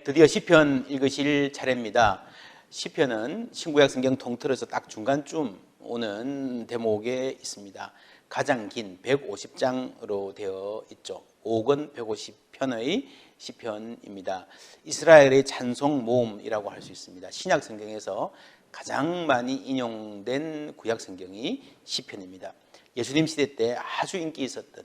네, 드디어 시편 읽으실 차례입니다. 시편은 신구약 성경 통틀어서 딱 중간쯤 오는 대목에 있습니다. 가장 긴 150장으로 되어 있죠. 5권 150편의 시편입니다. 이스라엘의 찬송 모음이라고 할 수 있습니다. 신약 성경에서 가장 많이 인용된 구약 성경이 시편입니다. 예수님 시대 때 아주 인기 있었던,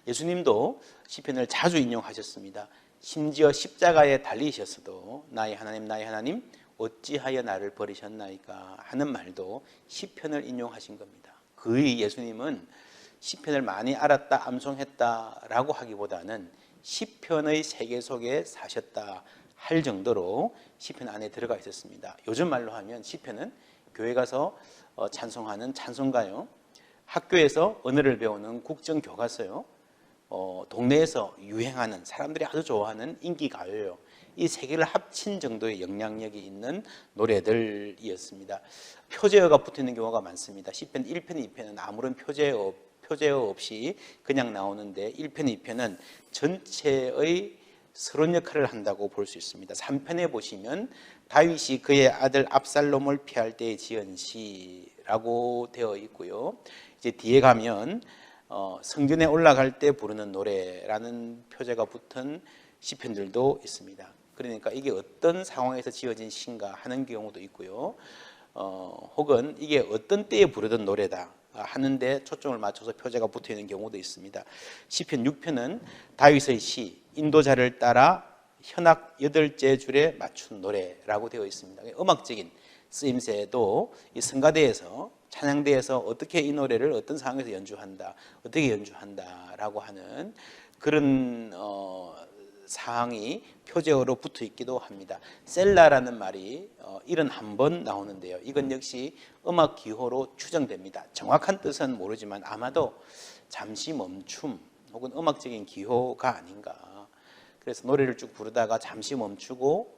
예수님도 시편을 자주 인용하셨습니다. 심지어 십자가에 달리셨어도 나의 하나님 어찌하여 나를 버리셨나이까 하는 말도 시편을 인용하신 겁니다. 거의 예수님은 시편을 많이 알았다, 암송했다라고 하기보다는 시편의 세계 속에 사셨다 할 정도로 시편 안에 들어가 있었습니다. 요즘 말로 하면 시편은 교회 가서 찬송하는 찬송가요, 학교에서 언어를 배우는 국정교과서요, 동네에서 유행하는, 사람들이 아주 좋아하는 인기 가요예요. 이 세 개를 합친 정도의 영향력이 있는 노래들이었습니다. 표제어가 붙어있는 경우가 많습니다. 시편 1편, 2편은 아무런 표제어 없이 그냥 나오는데 1편, 2편은 전체의 서론 역할을 한다고 볼 수 있습니다. 3편에 보시면 다윗이 그의 아들 압살롬을 피할 때에 지은 시라고 되어 있고요. 이제 뒤에 가면 성전에 올라갈 때 부르는 노래라는 표제가 붙은 시편들도 있습니다. 그러니까 이게 어떤 상황에서 지어진 시인가 하는 경우도 있고요. 혹은 이게 어떤 때에 부르던 노래다 하는데 초점을 맞춰서 표제가 붙어 있는 경우도 있습니다. 시편 6편은 다윗의 시, 인도자를 따라 현악 8째 줄에 맞춘 노래라고 되어 있습니다. 음악적인 쓰임새도 이 성가대에서, 찬양대에서 어떻게 이 노래를 어떤 상황에서 연주한다, 어떻게 연주한다라고 하는 그런 사항이 표제어로 붙어 있기도 합니다. 셀라라는 말이 71번 나오는데요. 이건 역시 음악 기호로 추정됩니다. 정확한 뜻은 모르지만 아마도 잠시 멈춤 혹은 음악적인 기호가 아닌가. 그래서 노래를 쭉 부르다가 잠시 멈추고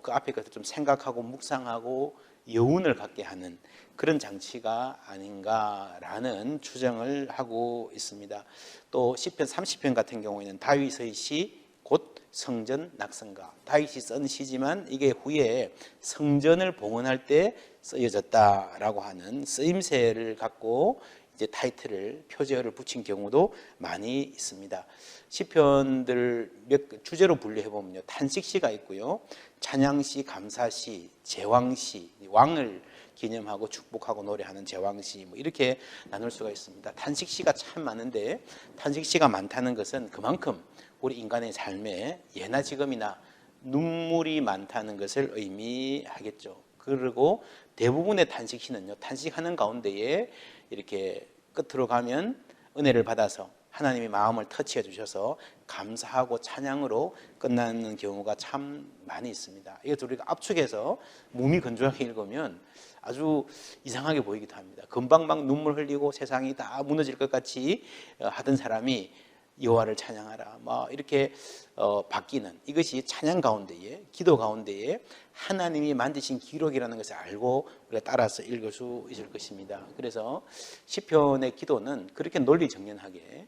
그 앞에 것을 좀 생각하고 묵상하고 여운을 갖게 하는 그런 장치가 아닌가라는 추정을 하고 있습니다. 또 시편 30편 같은 경우에는 다윗의 시, 곧 성전 낙성가, 다윗이 쓴 시지만 이게 후에 성전을 봉헌할 때 쓰여졌다라고 하는 쓰임새를 갖고 이제 타이틀을, 표제어를 붙인 경우도 많이 있습니다. 시편들 주제로 분류해 보면요, 탄식시가 있고요, 찬양시, 감사시, 제왕시, 왕을 기념하고 축복하고 노래하는 제왕시, 이렇게 나눌 수가 있습니다. 탄식시가 참 많은데, 탄식시가 많다는 것은 그만큼 우리 인간의 삶에 예나 지금이나 눈물이 많다는 것을 의미하겠죠. 그리고 대부분의 탄식시는요, 탄식하는 가운데에 이렇게 끝으로 가면 은혜를 받아서 하나님이 마음을 터치해 주셔서 감사하고 찬양으로 끝나는 경우가 참 많이 있습니다. 이것도 우리가 압축해서 몸이 건조하게 읽으면 아주 이상하게 보이기도 합니다. 금방 막 눈물 흘리고 세상이 다 무너질 것 같이 하던 사람이 여호와를 찬양하라 이렇게 바뀌는, 이것이 찬양 가운데에, 기도 가운데에 하나님이 만드신 기록이라는 것을 알고 우리가 따라서 읽을 수 있을 것입니다. 그래서 시편의 기도는 그렇게 논리정연하게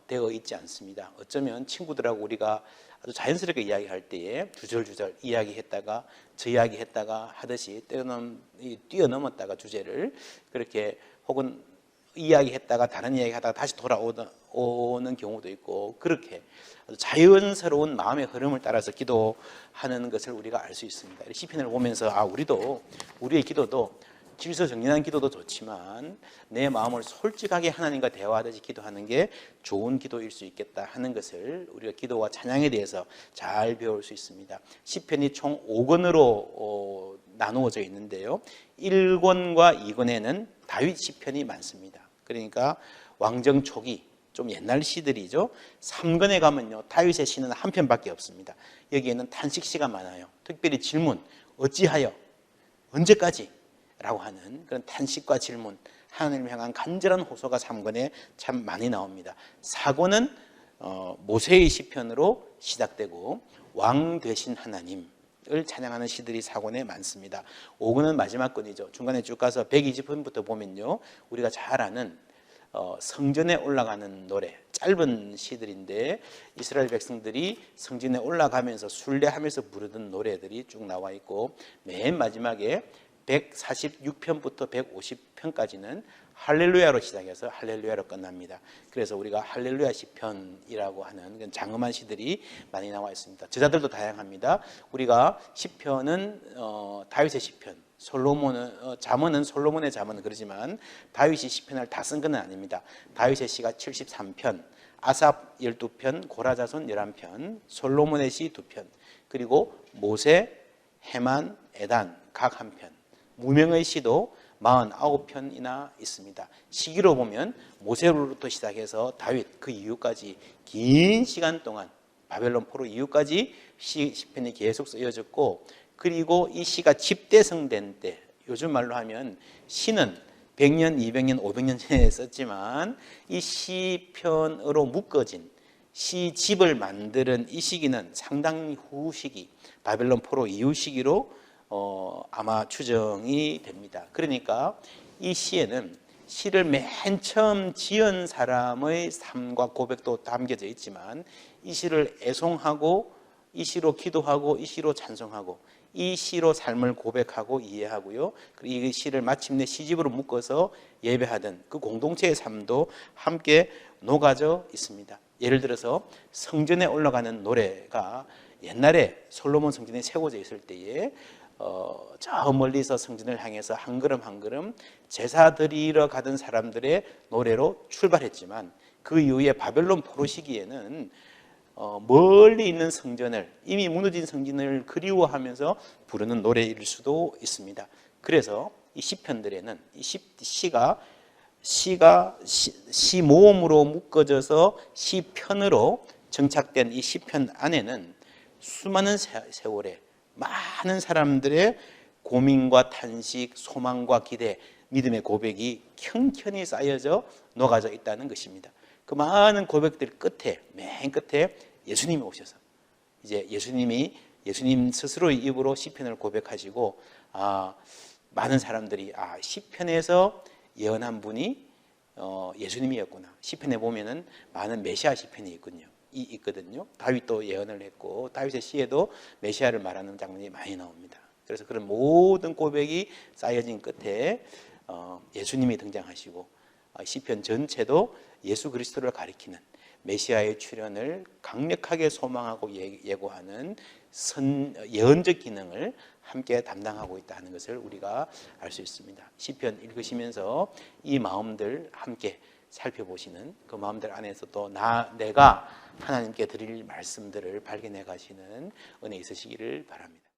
되어 있지 않습니다. 어쩌면 친구들하고 우리가 아주 자연스럽게 이야기할 때에 주절주절 이야기했다가 저 이야기했다가 하듯이 때로는 뛰어넘었다가 주제를 그렇게, 혹은 이야기했다가 다른 이야기하다가 다시 돌아오는 경우도 있고, 그렇게 자연스러운 마음의 흐름을 따라서 기도하는 것을 우리가 알 수 있습니다. 시편을 보면서 우리의 기도도 질서정연한 기도도 좋지만 내 마음을 솔직하게 하나님과 대화하듯이 기도하는 게 좋은 기도일 수 있겠다 하는 것을 우리가 기도와 찬양에 대해서 잘 배울 수 있습니다. 시편이 총 5권으로 나누어져 있는데요, 1권과 2권에는 다윗 시편이 많습니다. 그러니까 왕정 초기, 좀 옛날 시들이죠. 3권에 가면요, 다윗의 시는 한 편밖에 없습니다. 여기에는 탄식시가 많아요. 특별히 질문, 어찌하여, 언제까지? 라고 하는 그런 탄식과 질문, 하나님을 향한 간절한 호소가 3권에 참 많이 나옵니다. 4권은 모세의 시편으로 시작되고 왕 되신 하나님을 찬양하는 시들이 4권에 많습니다. 5권은 마지막 권이죠. 중간에 쭉 가서 120편부터 보면요, 우리가 잘 아는 성전에 올라가는 노래, 짧은 시들인데 이스라엘 백성들이 성전에 올라가면서 순례하면서 부르던 노래들이 쭉 나와 있고, 맨 마지막에 146편부터 150편까지는 할렐루야로 시작해서 할렐루야로 끝납니다. 그래서 우리가 할렐루야 시편이라고 하는 장엄한 시들이 많이 나와 있습니다. 저자들도 다양합니다. 우리가 시편은 다윗의 시편, 솔로몬은 잠언은 솔로몬의 잠언은 그러지만 다윗이 시편을 다 쓴 건 아닙니다. 다윗의 시가 73편, 아삽 12편, 고라자손 11편, 솔로몬의 시 2편, 그리고 모세, 헤만, 에단 각 한 편, 무명의 시도 49편이나 있습니다. 시기로 보면 모세로부터 시작해서 다윗 그 이후까지 긴 시간 동안 바벨론 포로 이후까지 시편이 계속 쓰여졌고, 그리고 이 시가 집대성된 때, 요즘 말로 하면 시는 100년, 200년, 500년 전에 썼지만 이 시편으로 묶어진 시집을 만드는 이 시기는 상당히 후 시기, 바벨론 포로 이후 시기로 아마 추정이 됩니다. 그러니까 이 시에는 시를 맨 처음 지은 사람의 삶과 고백도 담겨져 있지만, 이 시를 애송하고 이 시로 기도하고 이 시로 찬송하고 이 시로 삶을 고백하고 이해하고요, 그리고 이 시를 마침내 시집으로 묶어서 예배하던 그 공동체의 삶도 함께 녹아져 있습니다. 예를 들어서 성전에 올라가는 노래가 옛날에 솔로몬 성전이 세워져 있을 때에 저 멀리서 성전을 향해서 한 걸음 한 걸음 제사 드리러 가던 사람들의 노래로 출발했지만, 그 이후에 바벨론 포로 시기에는 멀리 있는 성전을, 이미 무너진 성전을 그리워하면서 부르는 노래일 수도 있습니다. 그래서 이 시편들에는 이 시가 시 모음으로 묶어져서 시편으로 정착된 이 시편 안에는 수많은 세월에 많은 사람들의 고민과 탄식, 소망과 기대, 믿음의 고백이 켜켜이 쌓여져 녹아져 있다는 것입니다. 그 많은 고백들 끝에, 맨 끝에 예수님이 오셔서 이제 예수님 스스로의 입으로 시편을 고백하시고, 많은 사람들이 시편에서 예언한 분이 예수님이었구나. 시편에 보면은 많은 메시아 시편이 있거든요. 다윗도 예언을 했고 다윗의 시에도 메시아를 말하는 장면이 많이 나옵니다. 그래서 그런 모든 고백이 쌓여진 끝에 예수님이 등장하시고, 시편 전체도 예수 그리스도를 가리키는 메시아의 출현을 강력하게 소망하고 예고하는 예언적 기능을 함께 담당하고 있다는 것을 우리가 알 수 있습니다. 시편 읽으시면서 이 마음들 함께 살펴보시는, 그 마음들 안에서 또 내가 하나님께 드릴 말씀들을 발견해 가시는 은혜 있으시기를 바랍니다.